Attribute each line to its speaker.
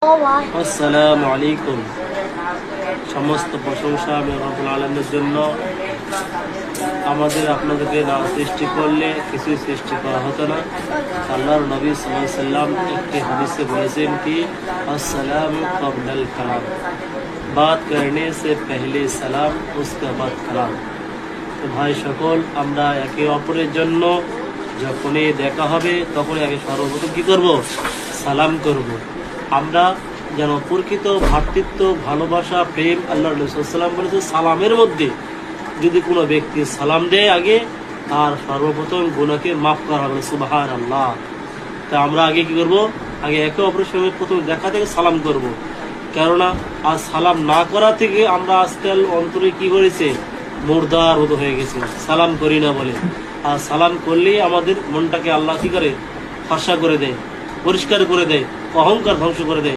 Speaker 1: আসসালামু আলাইকুম। সমস্ত প্রশংসা আমি রব্বুল আলামিনের জন্য। আমাদের আপনাদেরকে না সৃষ্টি করলে কিছুই সৃষ্টি করা হতো না। আল্লাহর নবী সাল্লাল্লাহু আলাইহি সাল্লাম একটি হাদিসে বলেছেন কি আসসালামু ক্বাবলাল কালাম, बात करने से पहले সালাম उसका बाद কালাম। তো ভাই সকল, আমরা একে অপরের জন্য যখনই দেখা হবে তখনই আগে সর্বপ্রথম কি করব? সালাম করব। আমরা যেন প্রকৃত ভ্রাতৃত্ব, ভালোবাসা, প্রেম, আল্লাহ রাসূল সাল্লাল্লাহু আলাইহি ওয়াসাল্লাম বলেছে সালামের মধ্যে যদি কোনো ব্যক্তি সালাম দেয় আগে, আর সর্বপ্রথম গুনাহকে মাফ করা হবে। সুবহানাল্লাহ। তা আমরা আগে কি করব? আগে একে অপরের সঙ্গে প্রথম দেখা থেকে সালাম করব। কেননা আজ সালাম না করা থেকে আমরা আজকাল অন্তরে কি করেছে, মুর্দার মতো হয়ে গেছে, সালাম করি না বলে। আর সালাম করলেই আমাদের মনটাকে আল্লাহ কি করে, ফর্সা করে দেয়, পরিষ্কার করে দেয়, অহংকার ধ্বংস করে দেয়।